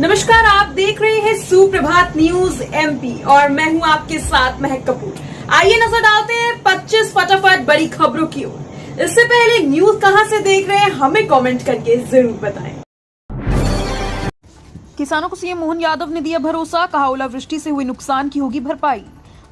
नमस्कार, आप देख रहे हैं सुप्रभात न्यूज एमपी और मैं हूं आपके साथ महक कपूर। आइए नजर डालते हैं 25 फटाफट बड़ी खबरों की ओर। इससे पहले न्यूज कहां से देख रहे हैं हमें कमेंट करके जरूर बताएं। किसानों को सीएम मोहन यादव ने दिया भरोसा, कहा ओलावृष्टि से हुए नुकसान की होगी भरपाई।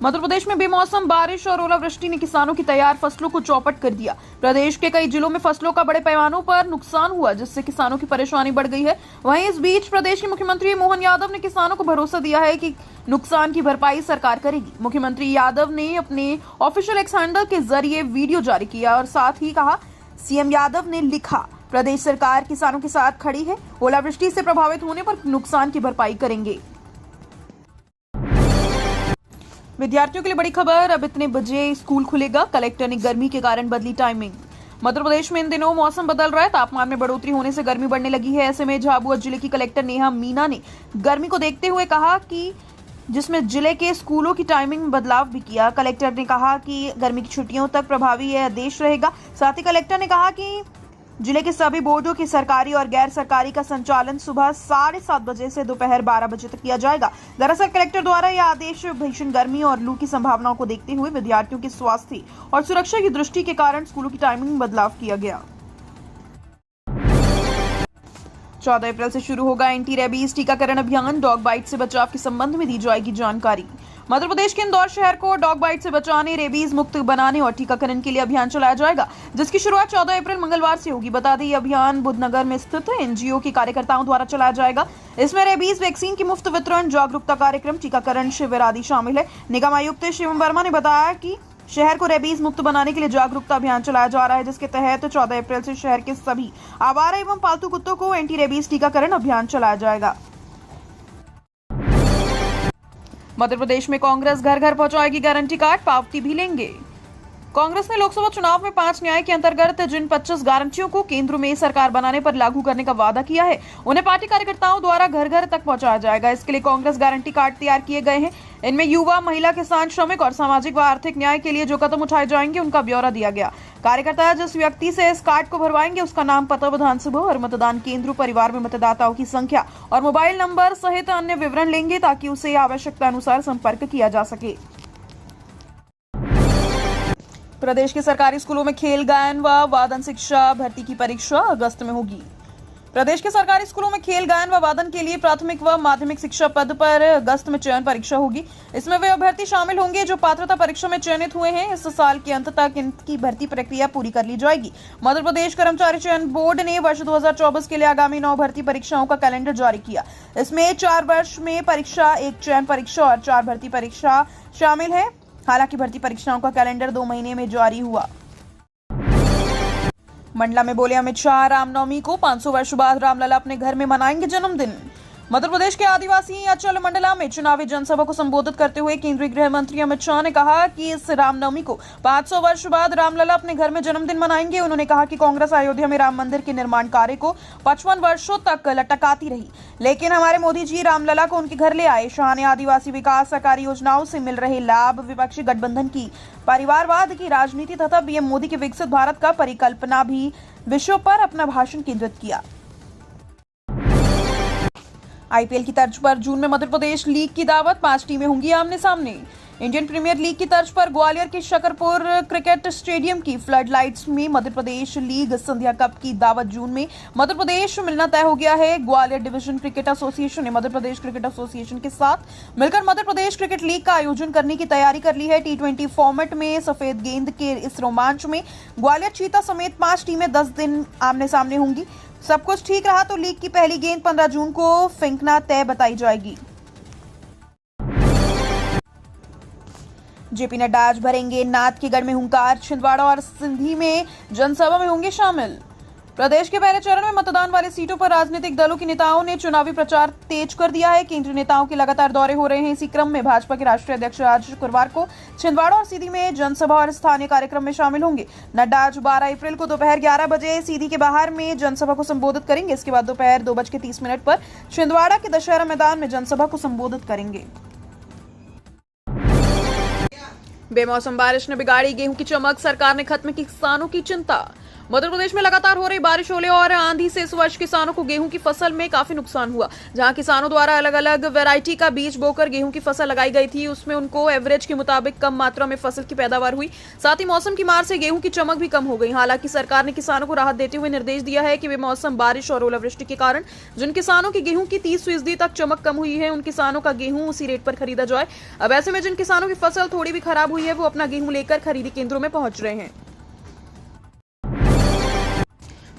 मध्य प्रदेश में बेमौसम बारिश और ओलावृष्टि ने किसानों की तैयार फसलों को चौपट कर दिया। प्रदेश के कई जिलों में फसलों का बड़े पैमानों पर नुकसान हुआ, जिससे किसानों की परेशानी बढ़ गई है। वहीं इस बीच प्रदेश के मुख्यमंत्री मोहन यादव ने किसानों को भरोसा दिया है कि नुकसान की भरपाई सरकार करेगी। मुख्यमंत्री यादव ने अपने ऑफिशियल एक्स हैंडल के जरिए वीडियो जारी किया और साथ ही कहा, सीएम यादव ने लिखा, प्रदेश सरकार किसानों के साथ खड़ी है, ओलावृष्टि से प्रभावित होने पर नुकसान की भरपाई करेंगे। विद्यार्थियों के लिए बड़ी खबर, अब इतने बजे स्कूल खुलेगा, कलेक्टर ने गर्मी के कारण बदली टाइमिंग। मध्य प्रदेश में इन दिनों मौसम बदल रहा है, तापमान में बढ़ोतरी होने से गर्मी बढ़ने लगी है। ऐसे में झाबुआ जिले की कलेक्टर नेहा मीना ने गर्मी को देखते हुए कहा कि जिसमें जिले के स्कूलों की टाइमिंग में बदलाव भी किया। कलेक्टर ने कहा कि गर्मी की छुट्टियों तक प्रभावी यह आदेश रहेगा। साथ ही कलेक्टर ने कहा कि जिले के सभी बोर्डों की सरकारी और गैर सरकारी का संचालन सुबह 7:30 बजे से दोपहर 12 बजे तक किया जाएगा। दरअसल कलेक्टर द्वारा यह आदेश भीषण गर्मी और लू की संभावनाओं को देखते हुए विद्यार्थियों के स्वास्थ्य और सुरक्षा की दृष्टि के कारण स्कूलों की टाइमिंग में बदलाव किया गया। 14 अप्रैल से शुरू होगा एंटी रेबीज टीकाकरण अभियान, डॉग बाइट से बचाव के संबंध में दी जाएगी जानकारी। मध्य प्रदेश के इंदौर शहर को डॉग बाइट से बचाने, रेबीज मुक्त बनाने और टीकाकरण के लिए अभियान चलाया जाएगा, जिसकी शुरुआत 14 अप्रैल मंगलवार से होगी। बता दें, यह अभियान बुद्धनगर में स्थित एनजीओ के कार्यकर्ताओं द्वारा चलाया जाएगा। इसमें रेबीज वैक्सीन की मुफ्त वितरण, जागरूकता कार्यक्रम, टीकाकरण शिविर आदि शामिल है। निगम आयुक्त शिवम वर्मा ने बताया कि शहर को रेबीज मुक्त बनाने के लिए जागरूकता अभियान चलाया जा रहा है, जिसके तहत 14 अप्रैल से शहर के सभी आवारा एवं पालतू कुत्तों को एंटी रेबीज टीकाकरण अभियान चलाया जाएगा। मध्य प्रदेश में कांग्रेस घर घर पहुंचाएगी गारंटी कार्ड, पावती भी लेंगे। कांग्रेस ने लोकसभा चुनाव में 5 न्याय के अंतर्गत जिन 25 गारंटियों को केंद्र में सरकार बनाने पर लागू करने का वादा किया है, उन्हें पार्टी कार्यकर्ताओं द्वारा घर घर तक पहुंचाया जाएगा। इसके लिए कांग्रेस गारंटी कार्ड तैयार किए गए हैं। इनमें युवा, महिला, किसान, श्रमिक और सामाजिक व आर्थिक न्याय के लिए जो कदम उठाए जाएंगे उनका ब्यौरा दिया गया। कार्यकर्ता जिस व्यक्ति से इस कार्ड को भरवाएंगे उसका नाम, पता, विधानसभा और मतदान केंद्र, परिवार में मतदाताओं की संख्या और मोबाइल नंबर सहित अन्य विवरण लेंगे, ताकि उसे आवश्यकता अनुसार संपर्क किया जा सके। प्रदेश के सरकारी स्कूलों में खेल, गायन व वादन शिक्षा भर्ती की परीक्षा अगस्त में होगी। प्रदेश के सरकारी स्कूलों में खेल, गायन व वादन के लिए प्राथमिक व माध्यमिक शिक्षा पद पर अगस्त में चयन परीक्षा होगी। इसमें वे अभ्यर्थी शामिल होंगे जो पात्रता परीक्षा में चयनित हुए हैं। इस साल के अंत तक इनकी भर्ती प्रक्रिया पूरी कर ली जाएगी। मध्य प्रदेश कर्मचारी चयन बोर्ड ने वर्ष 2024 के लिए आगामी 9 भर्ती परीक्षाओं का कैलेंडर जारी किया। इसमें 4 वर्ष में परीक्षा, 1 चयन परीक्षा और 4 भर्ती परीक्षा शामिल है। हालांकि भर्ती परीक्षाओं का कैलेंडर 2 महीने में जारी हुआ। मंडला में बोले अमित शाह, रामनवमी को 500 वर्ष बाद रामलला अपने घर में मनाएंगे जन्मदिन। मध्य प्रदेश के आदिवासी अचल मंडला में चुनावी जनसभा को संबोधित करते हुए केंद्रीय गृह मंत्री अमित शाह ने कहा कि इस रामनवमी को 500 वर्ष बाद रामलला अपने घर में जन्मदिन मनाएंगे। उन्होंने कहा कि कांग्रेस अयोध्या में राम मंदिर के निर्माण कार्य को 55 वर्षों तक लटकाती रही, लेकिन हमारे मोदी जी रामलला को उनके घर ले आए। शाह ने आदिवासी विकास सरकारी योजनाओं से मिल रहे लाभ, विपक्षी गठबंधन की परिवारवाद की राजनीति तथा पीएम मोदी के विकसित भारत का परिकल्पना भी विषयों पर अपना भाषण केंद्रित किया। आईपीएल की तर्ज पर जून में मध्य प्रदेश लीग की दावत, 5 टीमें होंगी आमने सामने। इंडियन प्रीमियर लीग की तर्ज पर ग्वालियर के शकरपुर क्रिकेट स्टेडियम की फ्लड लाइट्स में मध्य प्रदेश लीग संध्या कप की दावत जून में मध्य प्रदेश मिलना तय हो गया है। ग्वालियर डिवीजन क्रिकेट एसोसिएशन ने मध्य प्रदेश क्रिकेट एसोसिएशन के साथ मिलकर मध्य प्रदेश क्रिकेट लीग का आयोजन करने की तैयारी कर ली है। T20 फॉर्मेट में सफेद गेंद के इस रोमांच में ग्वालियर चीता समेत 5 टीमें 10 दिन आमने सामने होंगी। सब कुछ ठीक रहा तो लीग की पहली गेंद 15 जून को फेंकना तय बताई जाएगी। जेपी नड्डा आज भरेंगे नाथ के गढ़ में हुंकार, छिंदवाड़ा और सिंधी में जनसभा में होंगे शामिल। प्रदेश के पहले चरण में मतदान वाली सीटों पर राजनीतिक दलों के नेताओं ने चुनावी प्रचार तेज कर दिया है। केंद्रीय नेताओं के लगातार दौरे हो रहे हैं। इसी क्रम में भाजपा के राष्ट्रीय अध्यक्ष आज शुक्रवार को छिंदवाड़ा और सीधी में जनसभा और स्थानीय कार्यक्रम में शामिल होंगे। नड्डा आज 12 अप्रैल को दोपहर 11 बजे सीधी के बाहर में जनसभा को संबोधित करेंगे। इसके बाद दोपहर 2:30 पर छिंदवाड़ा के दशहरा मैदान में जनसभा को संबोधित करेंगे। बेमौसम बारिश ने बिगाड़ी गेहूं की चमक, सरकार ने खत्म की किसानों की चिंता। मध्य प्रदेश में लगातार हो रही बारिश ओले और आंधी से इस वर्ष किसानों को गेहूं की फसल में काफी नुकसान हुआ। जहां किसानों द्वारा अलग अलग वैरायटी का बीज बोकर गेहूं की फसल लगाई गई थी, उसमें उनको एवरेज के मुताबिक कम मात्रा में फसल की पैदावार हुई। साथ ही मौसम की मार से गेहूं की चमक भी कम हो गई। हालांकि सरकार ने किसानों को राहत देते हुए निर्देश दिया है कि बेमौसम बारिश और ओलावृष्टि के कारण जिन किसानों की गेहूं की 30% तक चमक कम हुई है, उन किसानों का गेहूं उसी रेट पर खरीदा जाए। अब ऐसे में जिन किसानों की फसल थोड़ी भी खराब हुई है, वो अपना गेहूं लेकर खरीदी केंद्रों में पहुंच रहे हैं।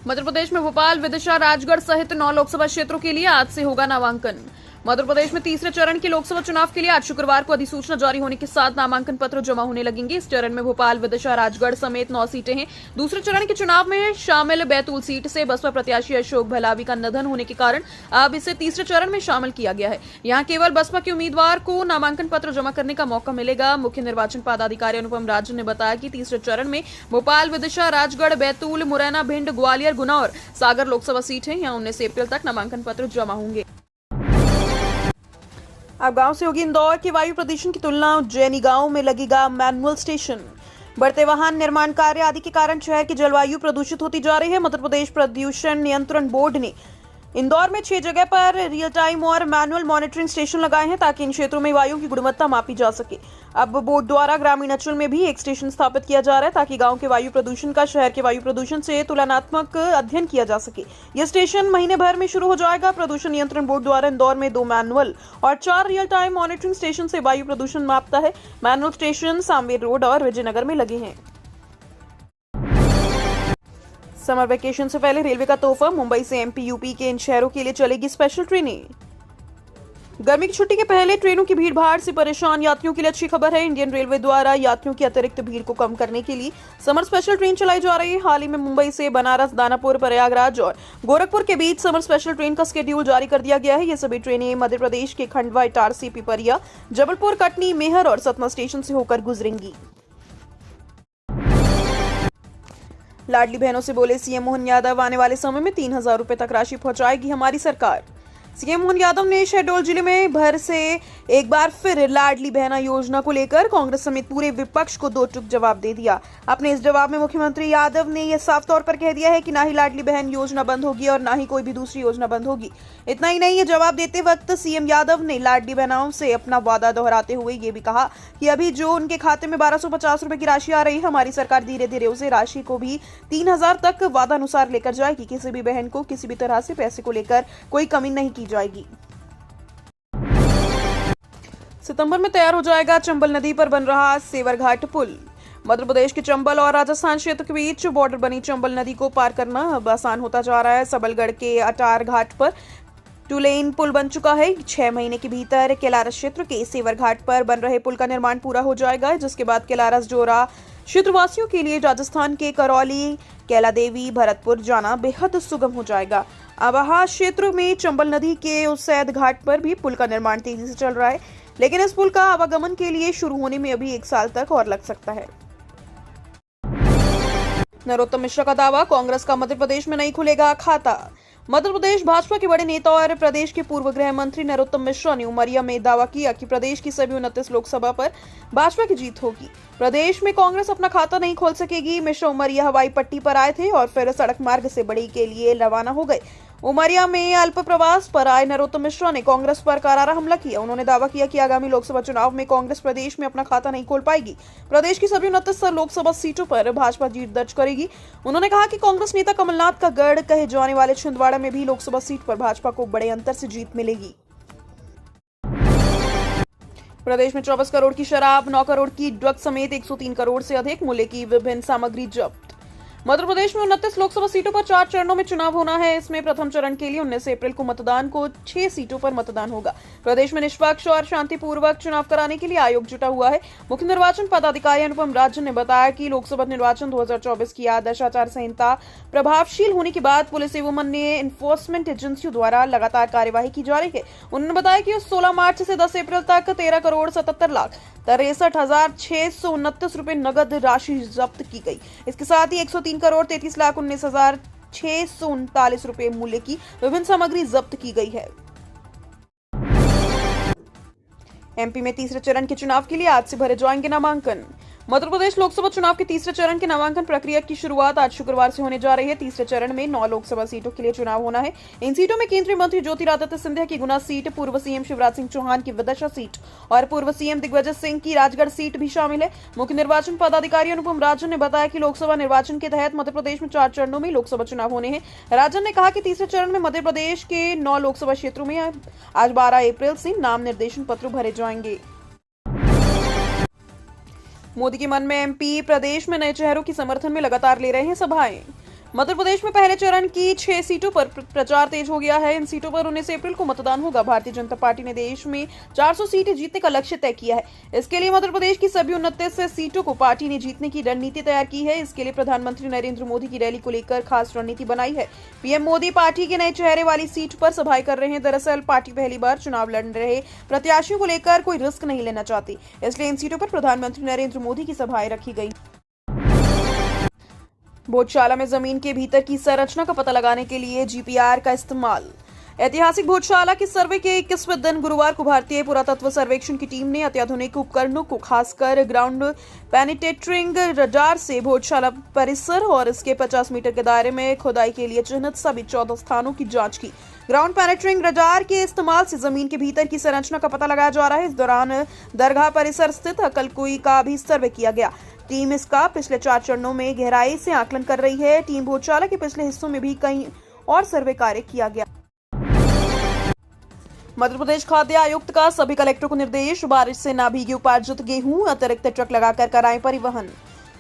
मध्य प्रदेश में भोपाल, विदिशा, राजगढ़ सहित 9 लोकसभा क्षेत्रों के लिए आज से होगा नामांकन। मध्य प्रदेश में तीसरे चरण के लोकसभा चुनाव के लिए आज शुक्रवार को अधिसूचना जारी होने के साथ नामांकन पत्र जमा होने लगेंगे। इस चरण में भोपाल, विदिशा, राजगढ़ समेत 9 सीटें हैं। दूसरे चरण के चुनाव में शामिल बैतूल सीट से बसपा प्रत्याशी अशोक भलावी का निधन होने के कारण अब इसे तीसरे चरण में शामिल किया गया है। यहाँ केवल बसपा के उम्मीदवार को नामांकन पत्र जमा करने का मौका मिलेगा। मुख्य निर्वाचन पदाधिकारी अनुपम राजन ने बताया कि तीसरे चरण में भोपाल, विदिशा, राजगढ़, बैतूल, मुरैना, भिंड, ग्वालियर, गुना और सागर लोकसभा सीट है। यहाँ 19 अप्रैल तक नामांकन पत्र जमा होंगे। अब गांव से होगी इंदौर के वायु प्रदूषण की तुलना। उज्जैनी गांव में लगेगा मैनुअल स्टेशन। बढ़ते वाहन निर्माण कार्य आदि के कारण शहर की जलवायु प्रदूषित होती जा रही है। मध्य प्रदेश प्रदूषण नियंत्रण बोर्ड ने इंदौर में 6 जगह पर रियल टाइम और मैनुअल मॉनिटरिंग स्टेशन लगाए हैं ताकि इन क्षेत्रों में वायु की गुणवत्ता मापी जा सके। अब बोर्ड द्वारा ग्रामीण अंचल में भी एक स्टेशन स्थापित किया जा रहा है ताकि गांव के वायु प्रदूषण का शहर के वायु प्रदूषण से तुलनात्मक अध्ययन किया जा सके। यह स्टेशन महीने भर में शुरू हो जाएगा। प्रदूषण नियंत्रण बोर्ड द्वारा इंदौर में 2 मैनुअल और 4 रियल टाइम मॉनिटरिंग स्टेशन से वायु प्रदूषण मापता है। मैनुअल स्टेशन सांवेर रोड और विजयनगर में लगे हैं। समर वेकेशन से पहले रेलवे का तोहफा। मुंबई से एमपी, यूपी के इन शहरों के लिए चलेगी स्पेशल ट्रेनें। गर्मी की छुट्टी के पहले ट्रेनों की भीड़ भाड़ से परेशान यात्रियों के लिए अच्छी खबर है। इंडियन रेलवे द्वारा यात्रियों की अतिरिक्त भीड़ को कम करने के लिए समर स्पेशल ट्रेन चलाई जा रही है। हाल ही में मुंबई से बनारस, दानापुर, प्रयागराज और गोरखपुर के बीच समर स्पेशल ट्रेन का शेड्यूल जारी कर दिया गया है। ये सभी ट्रेनें मध्य प्रदेश के खंडवा, इटारसी, पिपरिया, जबलपुर, कटनी, मेहर और सतना स्टेशन से होकर गुजरेंगी। लाडली बहनों से बोले सीएम मोहन यादव, आने वाले समय में 3000 रुपए तक राशि पहुंचाएगी हमारी सरकार। सीएम मोहन यादव ने शहडोल जिले में भर से एक बार फिर लाडली बहना योजना को लेकर कांग्रेस समेत पूरे विपक्ष को 2 टूक जवाब दे दिया। अपने इस जवाब में मुख्यमंत्री यादव ने यह साफ तौर पर कह दिया है कि ना ही लाडली बहन योजना बंद होगी और ना ही कोई भी दूसरी योजना बंद होगी। इतना ही नहीं, ये जवाब देते वक्त सीएम यादव ने लाडली बहनाओं से अपना वादा दोहराते हुए ये भी कहा कि अभी जो उनके खाते में 1250 रुपए की राशि आ रही है, हमारी सरकार धीरे धीरे उसे राशि को भी 3000 तक वादा अनुसार लेकर जाएगी। किसी भी बहन को किसी भी तरह से पैसे को लेकर कोई कमी नहीं की जाएगी। सितंबर में तैयार हो जाएगा चंबल नदी पर बन रहा सेवरघाट पुल। मध्य प्रदेश के चंबल और राजस्थान क्षेत्र के बीच बॉर्डर बनी चंबल नदी को पार करना अब आसान होता जा रहा है। सबलगढ़ के अटार घाट पर 2 लेन पुल बन चुका है। 6 महीने के भीतर केलारस क्षेत्र के सेवरघाट पर बन रहे पुल का निर्माण पूरा हो जाएगा, जिसके बाद केलारस जोरा क्षेत्रवासियों के लिए राजस्थान के करौली, कैला देवी, भरतपुर जाना बेहद सुगम हो जाएगा। अबहा क्षेत्र में चंबल नदी के उसैद घाट पर भी पुल का निर्माण तेजी से चल रहा है, लेकिन इस पुल का आवागमन के लिए शुरू होने में अभी 1 साल तक और लग सकता है। नरोत्तम मिश्रा का दावा, कांग्रेस का मध्य प्रदेश में नहीं खुलेगा खाता। मध्य प्रदेश भाजपा के बड़े नेता और प्रदेश के पूर्व गृह मंत्री नरोत्तम मिश्रा ने उमरिया में दावा किया कि प्रदेश की सभी 29 लोकसभा पर भाजपा की जीत होगी। प्रदेश में कांग्रेस अपना खाता नहीं खोल सकेगी। मिश्रा उमरिया हवाई पट्टी पर आए थे और फिर सड़क मार्ग से बड़ी के लिए रवाना हो गए। उमरिया में अल्प प्रवास पर आए नरोत्तम मिश्रा ने कांग्रेस पर करारा हमला किया। उन्होंने दावा किया कि आगामी लोकसभा चुनाव में कांग्रेस प्रदेश में अपना खाता नहीं खोल पाएगी। प्रदेश की सभी 29 लोकसभा सीटों पर भाजपा जीत दर्ज करेगी। उन्होंने कहा कि कांग्रेस नेता कमलनाथ का गढ़ कहे जाने वाले छिंदवाड़ा में भी लोकसभा सीट पर भाजपा को बड़े अंतर से जीत मिलेगी। प्रदेश में 24 करोड़ की शराब, 9 करोड़ की ड्रग्स समेत 103 करोड़ से अधिक मूल्य की विभिन्न सामग्री जब्त। मध्य प्रदेश में 29 लोकसभा सीटों पर 4 चरणों में चुनाव होना है। इसमें प्रथम चरण के लिए 19 अप्रैल को मतदान को 6 सीटों पर मतदान होगा। प्रदेश में निष्पक्ष और शांतिपूर्वक चुनाव कराने के लिए आयोग जुटा हुआ है। मुख्य निर्वाचन पदाधिकारी अनुपम राजन ने बताया कि लोकसभा निर्वाचन 2024 की आदर्श आचार संहिता प्रभावशील होने के बाद पुलिस एवं अन्य एनफोर्समेंट एजेंसियों द्वारा लगातार कार्यवाही की जा रही है। उन्होंने बताया कि 16 मार्च से 10 अप्रैल तक 13,77,63,629 रुपए नगद राशि जब्त की गई। इसके साथ ही 103,33,19,639 रुपए मूल्य की विभिन्न सामग्री जब्त की गई है। एमपी में तीसरे चरण के चुनाव के लिए आज से भरे जाएंगे नामांकन। मध्य प्रदेश लोकसभा चुनाव के तीसरे चरण के नामांकन प्रक्रिया की शुरुआत आज शुक्रवार से होने जा रही है। तीसरे चरण में 9 लोकसभा सीटों के लिए चुनाव होना है। इन सीटों में केंद्रीय मंत्री ज्योतिरादित्य सिंधिया की गुना सीट, पूर्व सीएम शिवराज सिंह चौहान की विदिशा सीट और पूर्व सीएम दिग्विजय सिंह की राजगढ़ सीट भी शामिल है। मुख्य निर्वाचन पदाधिकारी अनुपम राजन ने बताया कि लोकसभा निर्वाचन के तहत मध्य प्रदेश में 4 चरणों में लोकसभा चुनाव होने हैं। राजन ने कहा कि तीसरे चरण में मध्य प्रदेश के 9 लोकसभा क्षेत्रों में आज 12 अप्रैल से नाम निर्देशन पत्र भरे जाएंगे। मोदी के मन में एमपी, प्रदेश में नए चेहरों की समर्थन में लगातार ले रहे हैं सभाएं। मध्य प्रदेश में पहले चरण की 6 सीटों पर प्रचार तेज हो गया है। इन सीटों पर 19 अप्रैल को मतदान होगा। भारतीय जनता पार्टी ने देश में 400 सीटें जीतने का लक्ष्य तय किया है। इसके लिए मध्य प्रदेश की सभी 29 सीटों को पार्टी ने जीतने की रणनीति तैयार की है। इसके लिए प्रधानमंत्री नरेंद्र मोदी की रैली को लेकर खास रणनीति बनाई है। पीएम मोदी पार्टी के नए चेहरे वाली सीट पर सभाएं कर रहे हैं। दरअसल पार्टी पहली बार चुनाव लड़ रहे प्रत्याशियों को लेकर कोई रिस्क नहीं लेना चाहती, इसलिए इन सीटों पर प्रधानमंत्री नरेंद्र मोदी की सभाएं रखी गई। भोजशाला में जमीन के भीतर की संरचना का पता लगाने के लिए जीपीआर का इस्तेमाल। ऐतिहासिक भोजशाला के सर्वे के 21वें दिन गुरुवार को भारतीय पुरातत्व सर्वेक्षण की टीम ने अत्याधुनिक उपकरणों को खासकर ग्राउंड पेनिट्रेटिंग रडार से भोजशाला परिसर और इसके 50 मीटर के दायरे में खुदाई के लिए चिन्हित सभी 14 स्थानों की जांच की। ग्राउंड पेनिट्रेटिंग रडार के इस्तेमाल से जमीन के भीतर की संरचना का पता लगाया जा रहा है। इस दौरान दरगाह परिसर स्थित अकलकुई का भी सर्वे किया गया। टीम इसका पिछले 4 चरणों में गहराई से आकलन कर रही है। टीम भोजशाला के पिछले हिस्सों में भी कई और सर्वे कार्य किया गया। मध्य प्रदेश खाद्य आयुक्त का सभी कलेक्टरों को निर्देश, बारिश से ना भीगे उपार्जित गेहूं अतिरिक्त ट्रक लगाकर कराएं परिवहन।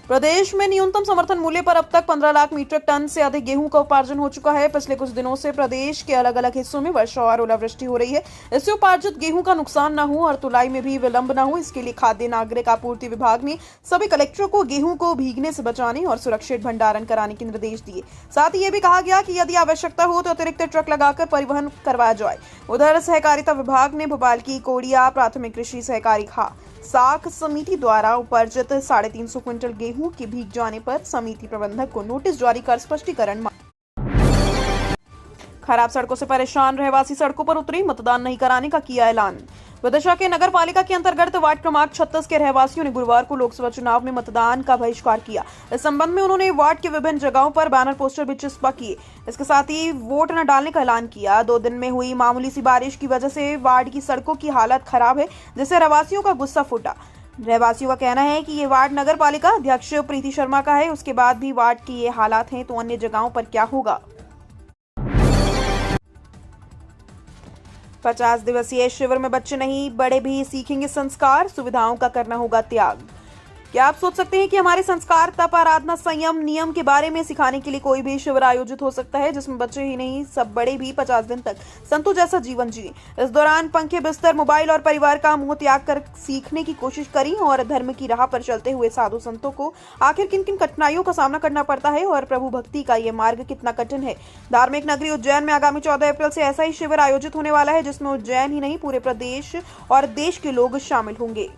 प्रदेश में न्यूनतम समर्थन मूल्य पर अब तक 15 लाख मीट्रिक टन से अधिक गेहूं का उपार्जन हो चुका है। पिछले कुछ दिनों से प्रदेश के अलग अलग हिस्सों में वर्षा और ओलावृष्टि हो रही है। इससे उपार्जित गेहूं का नुकसान न हो और तुलाई में भी विलंब न हो, इसके लिए खाद्य नागरिक आपूर्ति विभाग ने सभी कलेक्टरों को गेहूं को भीगने से बचाने और सुरक्षित भंडारण कराने के निर्देश दिए। साथ ही ये भी कहा गया कि यदि आवश्यकता हो तो अतिरिक्त ट्रक लगाकर परिवहन करवाया जाए। उधर सहकारिता विभाग ने भोपाल की कोड़िया प्राथमिक कृषि सहकारी साख समिति द्वारा उपार्जित 350 क्विंटल गेहूं के भीग जाने पर समिति प्रबंधक को नोटिस जारी कर स्पष्टीकरण मांगा। खराब सड़कों से परेशान रहवासी सड़कों पर उतरे, मतदान नहीं कराने का किया ऐलान। विदिशा के नगर पालिका के अंतर्गत वार्ड क्रमांक 36 के रहवासियों ने गुरुवार को लोकसभा चुनाव में मतदान का बहिष्कार किया। इस संबंध में उन्होंने वार्ड के विभिन्न जगहों पर बैनर पोस्टर भी चिपका किए। इसके साथ ही वोट न डालने का ऐलान किया। 2 दिन में हुई मामूली सी बारिश की वजह से वार्ड की सड़कों की हालत खराब है, जिससे रहवासियों का गुस्सा फूटा। रहवासियों का कहना है कि ये वार्ड नगर पालिका अध्यक्ष प्रीति शर्मा का है, उसके बाद भी वार्ड की ये हालात हैं तो अन्य जगहों पर क्या होगा। 50 दिवसीय शिविर में बच्चे नहीं बड़े भी सीखेंगे संस्कार, सुविधाओं का करना होगा त्याग। क्या आप सोच सकते हैं कि हमारे संस्कार, तप, आराधना, संयम, नियम के बारे में सिखाने के लिए कोई भी शिविर आयोजित हो सकता है, जिसमें बच्चे ही नहीं सब बड़े भी 50 दिन तक संतों जैसा जीवन जिए। इस दौरान पंखे, बिस्तर, मोबाइल और परिवार का मोह त्याग कर सीखने की कोशिश करें और धर्म की राह पर चलते हुए साधु संतों को आखिर किन किन कठिनाइयों का सामना करना पड़ता है और प्रभु भक्ति का ये मार्ग कितना कठिन है। धार्मिक नगरी उज्जैन में आगामी 14 अप्रैल से ऐसा ही शिविर आयोजित होने वाला है, जिसमें उज्जैन ही नहीं पूरे प्रदेश और देश के लोग शामिल होंगे।